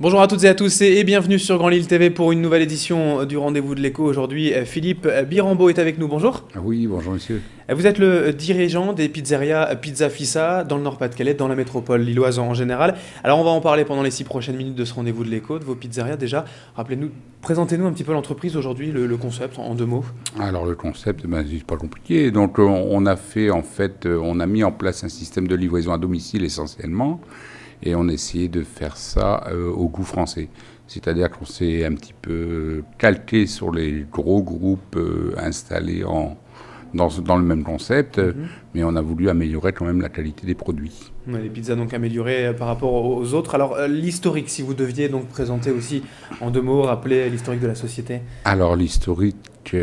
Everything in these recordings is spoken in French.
Bonjour à toutes et à tous et bienvenue sur Grand Lille TV pour une nouvelle édition du Rendez-vous de l'Écho. Aujourd'hui, Philippe Birambeau est avec nous. Bonjour. Oui, bonjour monsieur. Vous êtes le dirigeant des pizzerias Pizza Fissa dans le Nord-Pas-de-Calais, dans la métropole lilloise en général. Alors on va en parler pendant les 6 prochaines minutes de ce Rendez-vous de l'Écho, de vos pizzerias déjà. Rappelez-nous, présentez-nous un petit peu l'entreprise aujourd'hui, le concept en 2 mots. Alors le concept, c'est pas compliqué. Donc on a mis en place un système de livraison à domicile essentiellement. Et on a essayé de faire ça au goût français. C'est-à-dire qu'on s'est un petit peu calqué sur les gros groupes installés dans le même concept, mais on a voulu améliorer quand même la qualité des produits. Les pizzas donc améliorées par rapport aux autres. Alors l'historique, si vous deviez donc présenter aussi en 2 mots, rappeler l'historique de la société. Alors l'historique,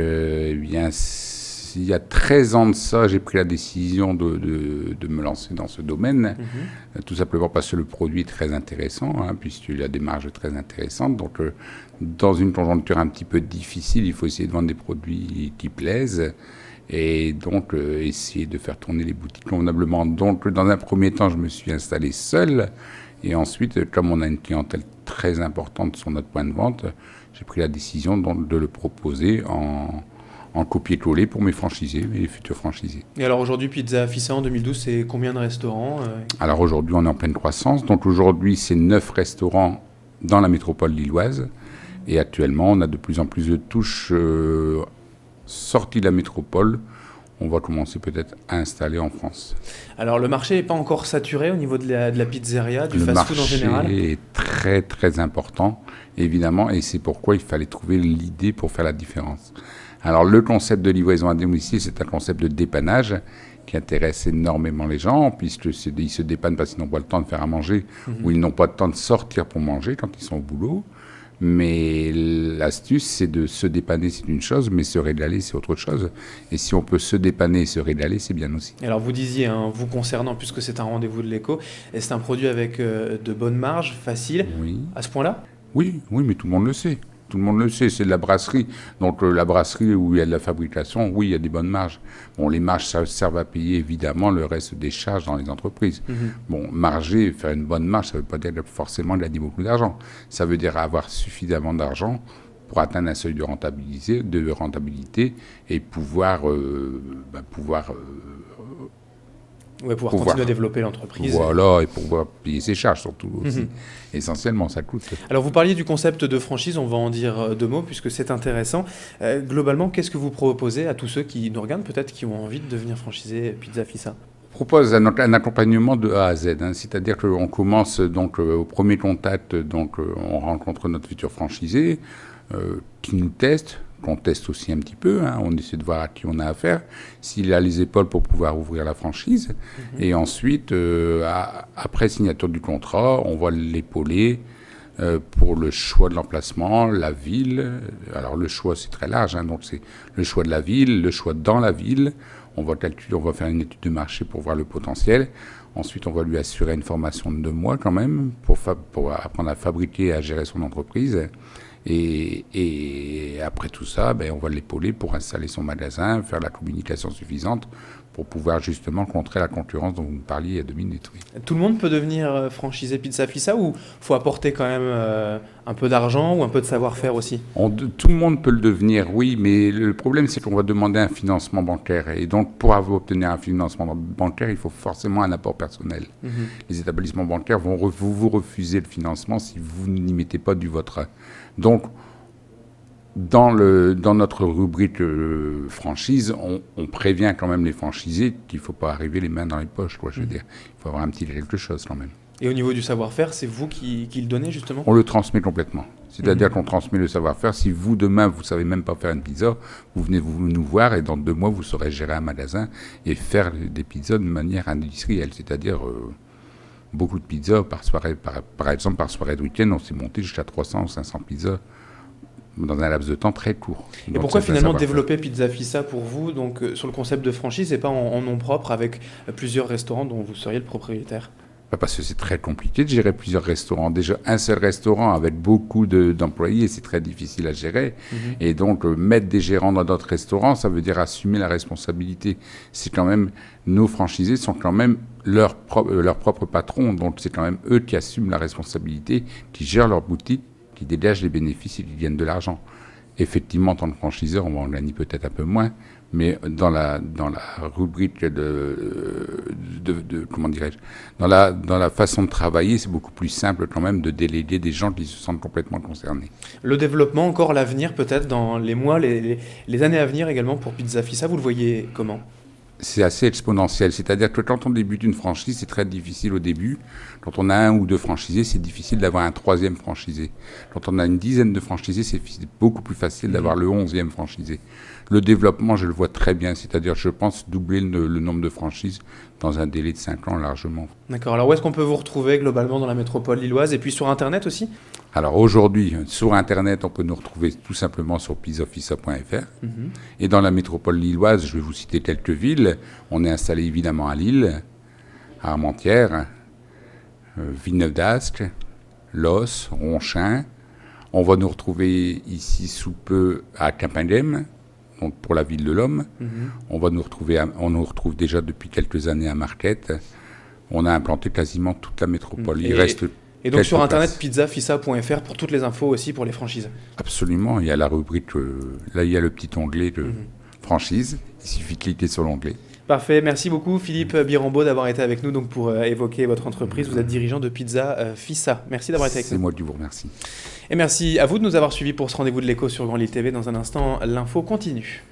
il y a 13 ans de ça, j'ai pris la décision de me lancer dans ce domaine, tout simplement parce que le produit est très intéressant, puisqu'il y a des marges très intéressantes. Donc, dans une conjoncture un petit peu difficile, il faut essayer de vendre des produits qui plaisent et donc essayer de faire tourner les boutiques convenablement. Donc, dans un premier temps, je me suis installé seul et ensuite, comme on a une clientèle très importante sur notre point de vente, j'ai pris la décision donc, de le proposer en copier-coller pour mes franchisés, mes futurs franchisés. Et alors aujourd'hui, Pizza Fissa en 2012, c'est combien de restaurants Alors aujourd'hui, on est en pleine croissance. Donc aujourd'hui, c'est 9 restaurants dans la métropole lilloise. Et actuellement, on a de plus en plus de touches sorties de la métropole. On va commencer peut-être à installer en France. Alors le marché n'est pas encore saturé au niveau de la pizzeria, du fast-food en général? Le marché est très très important, évidemment. Et c'est pourquoi il fallait trouver l'idée pour faire la différence. Alors le concept de livraison à domicile, c'est un concept de dépannage qui intéresse énormément les gens, puisqu'ils se dépannent parce qu'ils n'ont pas le temps de faire à manger, ou ils n'ont pas le temps de sortir pour manger quand ils sont au boulot. Mais l'astuce, c'est de se dépanner, c'est une chose, mais se régaler, c'est autre chose. Et si on peut se dépanner et se régaler, c'est bien aussi. Alors vous disiez, vous concernant, puisque c'est un rendez-vous de l'écho, et c'est un produit avec de bonnes marges, facile, à ce point-là? Oui, mais tout le monde le sait. Tout le monde le sait, c'est de la brasserie. Donc la brasserie où il y a de la fabrication, oui, il y a des bonnes marges. Bon, les marges ça servent à payer évidemment le reste des charges dans les entreprises. Bon, marger, faire une bonne marge, ça ne veut pas dire forcément gagner beaucoup d'argent. Ça veut dire avoir suffisamment d'argent pour atteindre un seuil de rentabilité et pouvoir continuer à développer l'entreprise. Voilà, et pouvoir payer ses charges surtout aussi. Essentiellement, ça coûte. Alors vous parliez du concept de franchise, on va en dire 2 mots puisque c'est intéressant. Globalement, qu'est-ce que vous proposez à tous ceux qui nous regardent, peut-être qui ont envie de devenir franchisé Pizza Fissa? On propose un accompagnement de A à Z, c'est-à-dire qu'on commence donc au premier contact, donc on rencontre notre futur franchisé qui nous teste, qu'on teste aussi un petit peu, on essaie de voir à qui on a affaire, s'il a les épaules pour pouvoir ouvrir la franchise. Et ensuite, après signature du contrat, on va l'épauler pour le choix de l'emplacement, la ville. Alors le choix, c'est très large, donc c'est le choix de la ville, le choix dans la ville. On va calculer, on va faire une étude de marché pour voir le potentiel. Ensuite, on va lui assurer une formation de 2 mois quand même pour apprendre à fabriquer et à gérer son entreprise. Et après tout ça, on va l'épauler pour installer son magasin, faire la communication suffisante pour pouvoir justement contrer la concurrence dont vous me parliez il y a 2 minutes. Oui. Tout le monde peut devenir franchisé Pizza Fissa ou faut apporter quand même un peu d'argent ou un peu de savoir-faire aussi? Tout le monde peut le devenir, oui, mais le problème c'est qu'on va demander un financement bancaire. Et donc pour obtenir un financement bancaire, il faut forcément un apport personnel. Les établissements bancaires vont vous refuser le financement si vous n'y mettez pas du vôtre. Donc, dans notre rubrique franchise, on prévient quand même les franchisés qu'il ne faut pas arriver les mains dans les poches, je veux dire. Il faut avoir un petit quelque chose quand même. Et au niveau du savoir-faire, c'est vous qui le donnez justement? On le transmet complètement. C'est-à-dire qu'on transmet le savoir-faire. Si vous, demain, vous ne savez même pas faire une pizza, vous venez nous voir et dans 2 mois, vous saurez gérer un magasin et faire des pizzas de manière industrielle. C'est-à-dire beaucoup de pizzas par soirée. Par exemple, par soirée de week-end, on s'est monté jusqu'à 300 ou 500 pizzas dans un laps de temps très court. Et donc, pourquoi finalement développer Pizza Fissa pour vous, donc sur le concept de franchise et pas en nom propre avec plusieurs restaurants dont vous seriez le propriétaire? Parce que c'est très compliqué de gérer plusieurs restaurants. Déjà, un seul restaurant avec beaucoup d'employés, c'est très difficile à gérer. Et donc, mettre des gérants dans d'autres restaurants, ça veut dire assumer la responsabilité. C'est quand même, nos franchisés sont quand même leur propre patron, donc c'est quand même eux qui assument la responsabilité, qui gèrent leur boutique, qui dégagent les bénéfices et qui gagnent de l'argent. Effectivement, en tant que franchiseur, on va en gagner peut-être un peu moins, mais dans la rubrique comment dirais-je, dans la façon de travailler, c'est beaucoup plus simple quand même de déléguer des gens qui se sentent complètement concernés. Le développement, encore l'avenir peut-être dans les mois, les années à venir également pour Pizza Fissa, vous le voyez comment ? C'est assez exponentiel, c'est-à-dire que quand on débute une franchise, c'est très difficile au début. Quand on a 1 ou 2 franchisés, c'est difficile d'avoir un 3e franchisé. Quand on a une dizaine de franchisés, c'est beaucoup plus facile d'avoir le 11e franchisé. Le développement, je le vois très bien, c'est-à-dire je pense doubler le nombre de franchises dans un délai de 5 ans largement. D'accord, alors où est-ce qu'on peut vous retrouver globalement dans la métropole lilloise et puis sur Internet aussi ? Alors aujourd'hui, sur Internet, on peut nous retrouver tout simplement sur pizzafissa.fr. Et dans la métropole lilloise, je vais vous citer quelques villes. On est installé évidemment à Lille, à Armentières, Villeneuve d'Ascq, Los, Ronchin. On va nous retrouver ici sous peu à Quimpinghem, donc pour la ville de l'Homme. On nous retrouve déjà depuis quelques années à Marquette. On a implanté quasiment toute la métropole. Il reste et donc sur Internet, pizzafissa.fr pour toutes les infos aussi pour les franchises. Absolument, il y a la rubrique, là il y a le petit onglet de franchise, il suffit de cliquer sur l'onglet. Parfait, merci beaucoup Philippe Birambeau d'avoir été avec nous donc, pour évoquer votre entreprise. Vous êtes dirigeant de Pizza Fissa. Merci d'avoir été avec nous. C'est moi qui vous remercie. Et merci à vous de nous avoir suivis pour ce rendez-vous de l'écho sur Grand Lille TV. Dans un instant, l'info continue.